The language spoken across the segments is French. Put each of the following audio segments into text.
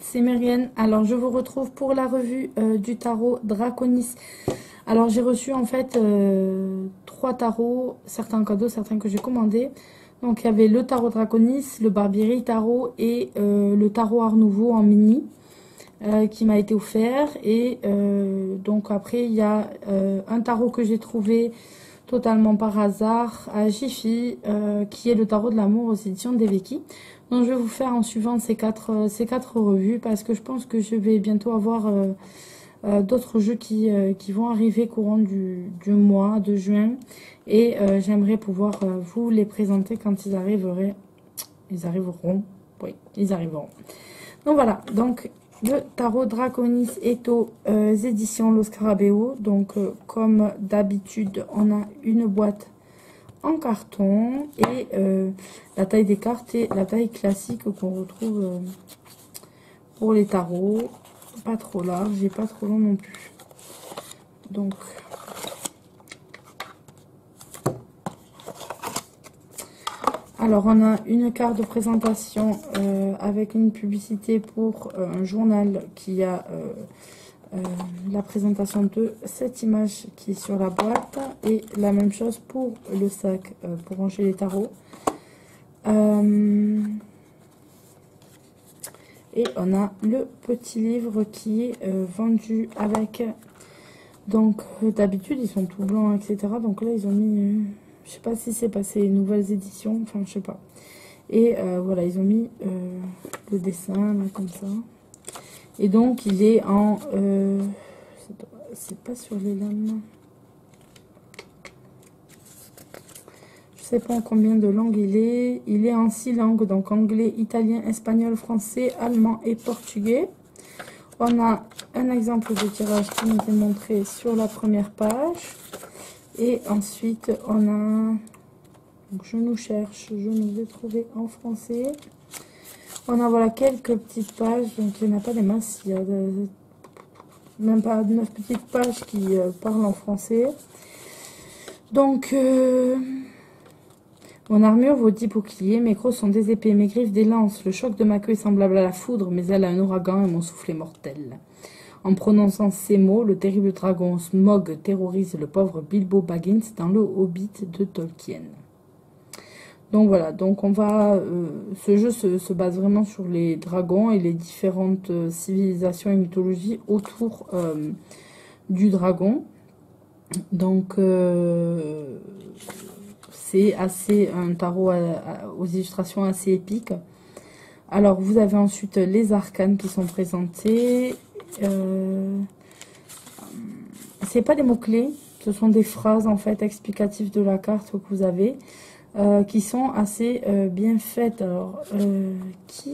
c'est Myrienne. Alors je vous retrouve pour la revue du tarot Draconis. Alors j'ai reçu en fait 3 tarots, certains cadeaux, certains que j'ai commandés. Donc il y avait le tarot Draconis, le Barbieri tarot et le tarot Art Nouveau en mini qui m'a été offert. Et donc après il y a un tarot que j'ai trouvé totalement par hasard à Jiffy, qui est le tarot de l'amour aux éditions d'Eveki. Donc je vais vous faire en suivant ces quatre revues, parce que je pense que je vais bientôt avoir d'autres jeux qui vont arriver courant du mois de juin, et j'aimerais pouvoir vous les présenter quand ils arriveront. Oui, ils arriveront. Donc voilà, donc le tarot Draconis est aux éditions Lo Scarabeo. Donc comme d'habitude, on a une boîte en carton et la taille des cartes est la taille classique qu'on retrouve pour les tarots. Pas trop large et pas trop long non plus. Donc alors on a une carte de présentation avec une publicité pour un journal qui a la présentation de cette image qui est sur la boîte, et la même chose pour le sac pour ranger les tarots. Et on a le petit livre qui est vendu avec. Donc d'habitude ils sont tout blancs, etc. Donc là ils ont mis, je sais pas si c'est passé les nouvelles éditions, enfin je sais pas. Et voilà, ils ont mis le dessin là comme ça. Et donc il est en c'est pas sur les lames, je sais pas en combien de langues il est en 6 langues, donc anglais, italien, espagnol, français, allemand et portugais. On a un exemple de tirage qui nous est montré sur la première page, et ensuite on a, donc je nous ai trouvé en français. On a voilà quelques petites pages, donc il n'y en a pas des masses, il y a même pas 9 petites pages qui parlent en français. Donc mon armure vaut 10 boucliers, mes crocs sont des épées, mes griffes des lances, le choc de ma queue est semblable à la foudre, mais elle a un ouragan et mon souffle est mortel. En prononçant ces mots, le terrible dragon Smog terrorise le pauvre Bilbo Baggins dans le Hobbit de Tolkien. Donc voilà, donc on va, ce jeu se base vraiment sur les dragons et les différentes civilisations et mythologies autour du dragon. Donc c'est assez un tarot aux illustrations assez épiques. Alors vous avez ensuite les arcanes qui sont présentés. C'est pas des mots-clés, ce sont des phrases en fait explicatives de la carte que vous avez. Qui sont assez bien faites. Alors, qui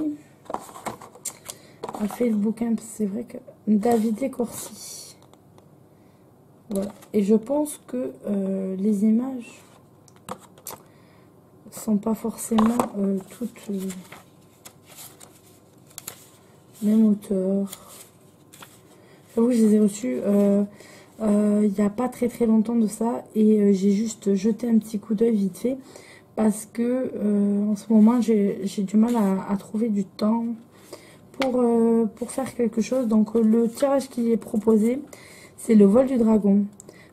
a fait le bouquin? C'est vrai que David Corsi. Voilà. Et je pense que les images sont pas forcément toutes même hauteur. J'avoue, je les ai reçues il n'y a pas très longtemps de ça, et j'ai juste jeté un petit coup d'œil vite fait. Parce que en ce moment j'ai du mal à trouver du temps pour faire quelque chose. Donc le tirage qui est proposé, c'est le vol du dragon.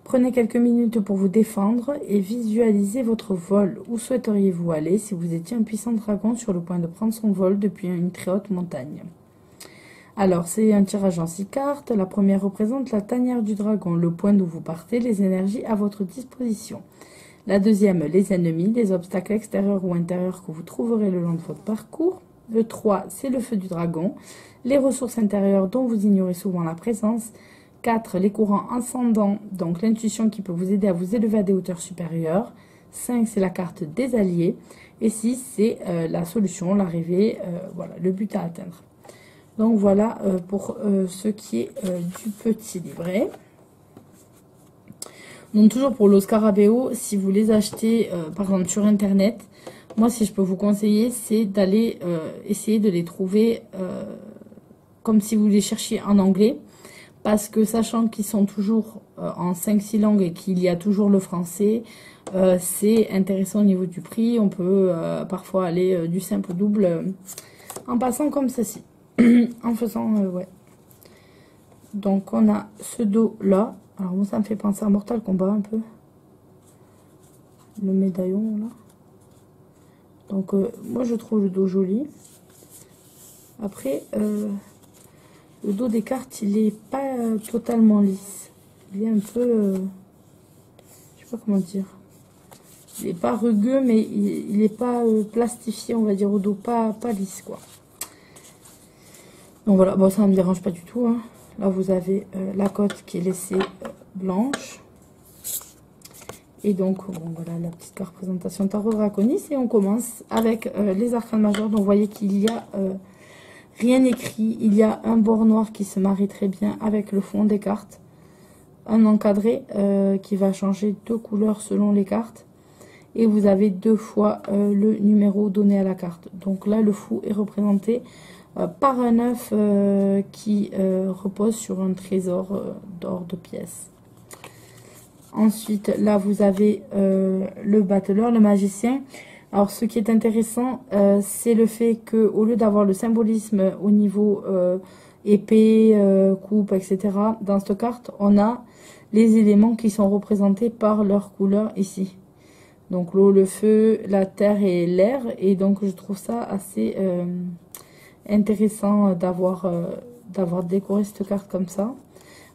Prenez quelques minutes pour vous défendre et visualisez votre vol. Où souhaiteriez-vous aller si vous étiez un puissant dragon sur le point de prendre son vol depuis une très haute montagne? Alors c'est un tirage en 6 cartes. La première représente la tanière du dragon, le point d'où vous partez, les énergies à votre disposition. La deuxième, les ennemis, les obstacles extérieurs ou intérieurs que vous trouverez le long de votre parcours. Le 3, c'est le feu du dragon, les ressources intérieures dont vous ignorez souvent la présence. 4, les courants ascendants, donc l'intuition qui peut vous aider à vous élever à des hauteurs supérieures. 5, c'est la carte des alliés. Et 6, c'est la solution, l'arrivée, voilà, le but à atteindre. Donc voilà pour ce qui est du petit livret. Donc toujours pour Lo Scarabeo, si vous les achetez par exemple sur internet, moi si je peux vous conseiller, c'est d'aller essayer de les trouver comme si vous les cherchiez en anglais, parce que sachant qu'ils sont toujours en 5-6 langues et qu'il y a toujours le français, c'est intéressant au niveau du prix. On peut parfois aller du simple au double en passant comme ceci. en faisant, ouais. Donc on a ce dos là. Alors moi ça me fait penser à Mortal Kombat un peu. Le médaillon là. Donc moi je trouve le dos joli. Après le dos des cartes il est pas totalement lisse. Il est un peu... je sais pas comment dire. Il est pas rugueux mais il est pas plastifié on va dire au dos. Pas lisse quoi. Donc voilà, bon ça ne me dérange pas du tout. Hein. Là vous avez la cote qui est laissée blanche. Et donc bon, voilà la petite carte présentation Tarot Draconis. Et on commence avec les arcanes majeurs. Donc vous voyez qu'il y a rien écrit. Il y a un bord noir qui se marie très bien avec le fond des cartes. Un encadré qui va changer de couleur selon les cartes. Et vous avez 2 fois le numéro donné à la carte. Donc là le fou est représenté par un œuf qui repose sur un trésor d'or de pièces. Ensuite, là, vous avez le battleur, le magicien. Alors, ce qui est intéressant, c'est le fait que au lieu d'avoir le symbolisme au niveau épée, coupe, etc., dans cette carte, on a les éléments qui sont représentés par leur couleur ici. Donc, l'eau, le feu, la terre et l'air. Et donc, je trouve ça assez... intéressant d'avoir décoré cette carte comme ça.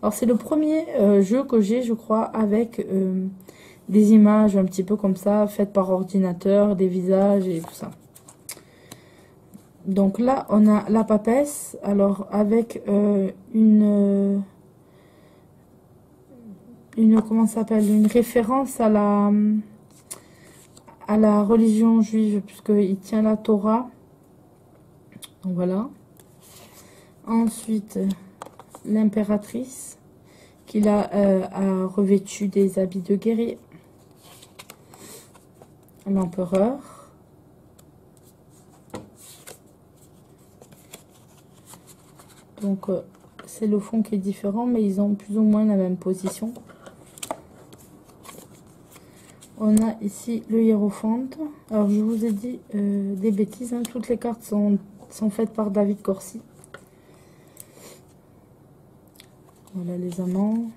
Alors c'est le premier jeu que j'ai je crois avec des images un petit peu comme ça faites par ordinateur, des visages et tout ça. Donc là on a la papesse alors avec une comment ça s'appelle, une référence à la religion juive puisqu'il tient la Torah. Donc voilà. Ensuite, l'impératrice qui là a revêtu des habits de guerrier. L'empereur. Donc c'est le fond qui est différent, mais ils ont plus ou moins la même position. On a ici le hiérophante. Alors je vous ai dit des bêtises, hein. Toutes les cartes sont faites par David Corsi. Voilà les amants.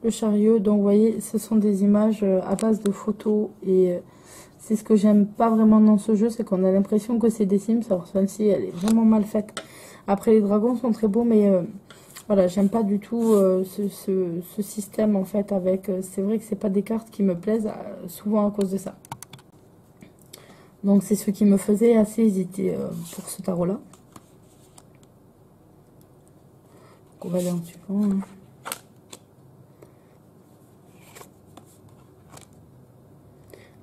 Le chariot, donc vous voyez, ce sont des images à base de photos. Et c'est ce que j'aime pas vraiment dans ce jeu, c'est qu'on a l'impression que c'est des Sims. Alors celle-ci, elle est vraiment mal faite. Après, les dragons sont très beaux, mais voilà, j'aime pas du tout ce système en fait avec... c'est vrai que c'est pas des cartes qui me plaisent, souvent à cause de ça. Donc c'est ce qui me faisait assez hésiter pour ce tarot-là. On va aller en suivant. Hein.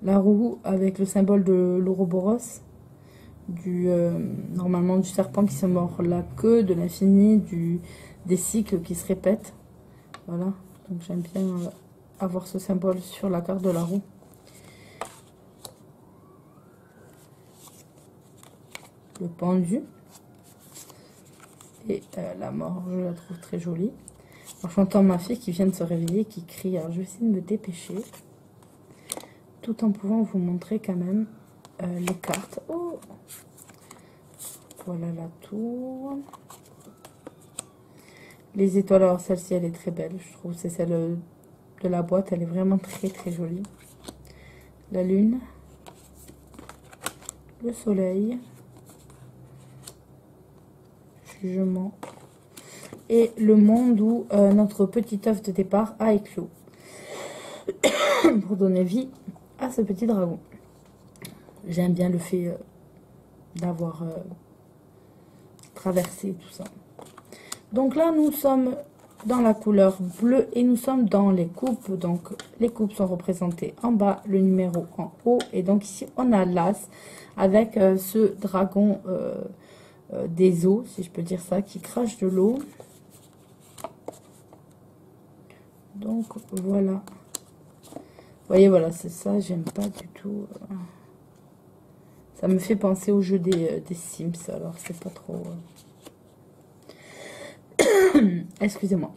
La roue avec le symbole de l'Ouroboros, normalement du serpent qui se mord la queue, de l'infini, des cycles qui se répètent. Voilà, donc j'aime bien avoir ce symbole sur la carte de la roue. Le pendu. Et la mort, je la trouve très jolie. Alors, j'entends ma fille qui vient de se réveiller, qui crie. Alors, je vais essayer de me dépêcher. Tout en pouvant vous montrer quand même les cartes. Oh, voilà la tour. Les étoiles, alors celle-ci, elle est très belle. Je trouve c'est celle de la boîte. Elle est vraiment très, très jolie. La lune. Le soleil. Jugement. Et le monde où notre petit œuf de départ a éclos. Pour donner vie à ce petit dragon. J'aime bien le fait d'avoir traversé tout ça. Donc là, nous sommes dans la couleur bleue et nous sommes dans les coupes. Donc, les coupes sont représentées en bas, le numéro en haut. Et donc ici, on a l'as avec ce dragon des eaux, si je peux dire ça, qui crache de l'eau. Donc, voilà. Vous voyez, voilà, c'est ça, j'aime pas du tout. Ça me fait penser au jeu des Sims, alors c'est pas trop... Excusez-moi.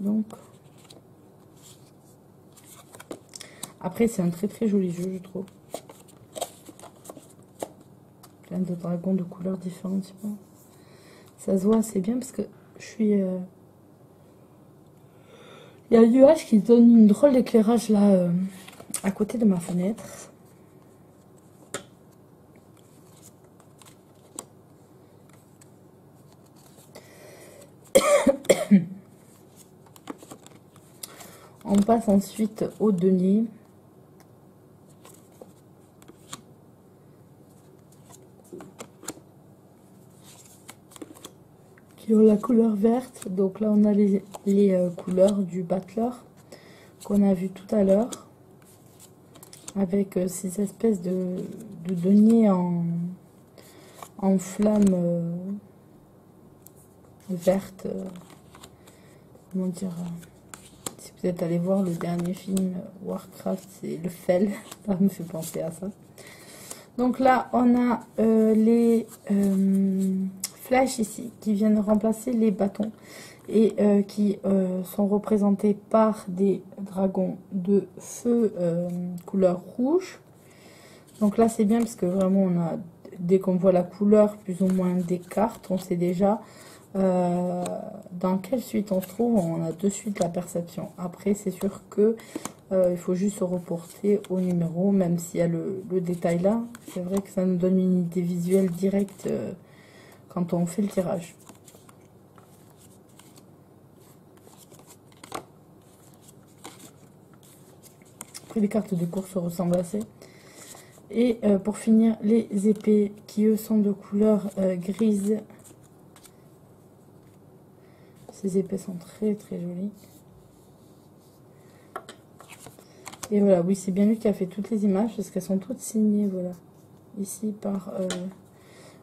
Donc, Après, c'est un très très joli jeu, je trouve. Plein de dragons de couleurs différentes, je sais pas. Ça se voit assez bien parce que je suis... Il y a un nuage qui donne une drôle d'éclairage là, à côté de ma fenêtre. On passe ensuite au denier. Qui ont la couleur verte. Donc là, on a les couleurs du battleur qu'on a vu tout à l'heure. Avec ces espèces de deniers en flamme verte. Comment dire si vous êtes allé voir le dernier film Warcraft, c'est le Fel. Ça me fait penser à ça. Donc là, on a les flèches ici qui viennent remplacer les bâtons et qui sont représentés par des dragons de feu couleur rouge. Donc là, c'est bien parce que vraiment, on a, dès qu'on voit la couleur plus ou moins des cartes, on sait déjà dans quelle suite on se trouve. On a de suite la perception. Après, c'est sûr que il faut juste se reporter au numéro, même s'il y a le détail là. C'est vrai que ça nous donne une idée visuelle directe quand on fait le tirage. Après, les cartes de course se ressemblent assez. Et pour finir, les épées qui eux sont de couleur grise. Ces épées sont très très jolies. Et voilà, oui, c'est bien lui qui a fait toutes les images parce qu'elles sont toutes signées, voilà, ici par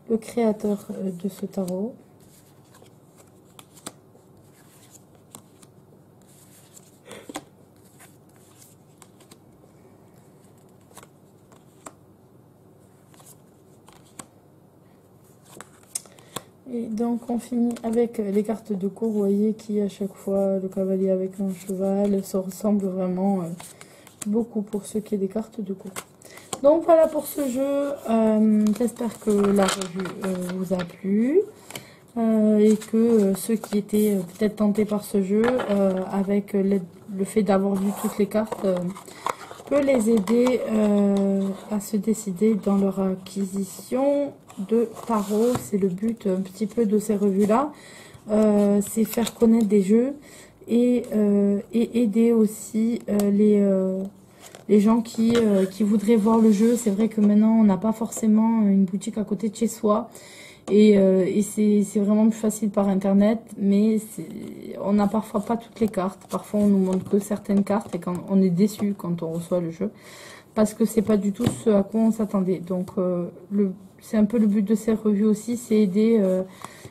le créateur de ce tarot. Et donc on finit avec les cartes de cour, vous voyez, qui à chaque fois, le cavalier avec un cheval, ça ressemble vraiment beaucoup pour ce qui est des cartes de cour. Donc voilà pour ce jeu, j'espère que la revue vous a plu et que ceux qui étaient peut-être tentés par ce jeu, avec le fait d'avoir vu toutes les cartes, peut les aider à se décider dans leur acquisition de tarot. C'est le but un petit peu de ces revues-là, c'est faire connaître des jeux et aider aussi les gens qui voudraient voir le jeu. C'est vrai que maintenant, on n'a pas forcément une boutique à côté de chez soi. Et c'est vraiment plus facile par internet, mais on n'a parfois pas toutes les cartes. Parfois, on nous montre que certaines cartes et quand on est déçu quand on reçoit le jeu. Parce que c'est pas du tout ce à quoi on s'attendait. Donc, c'est un peu le but de ces revues aussi, c'est aider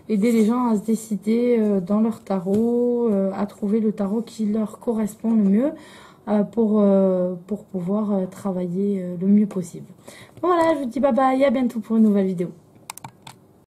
les gens à se décider dans leur tarot, à trouver le tarot qui leur correspond le mieux. Pour pouvoir travailler le mieux possible. Voilà, je vous dis bye bye, à bientôt pour une nouvelle vidéo.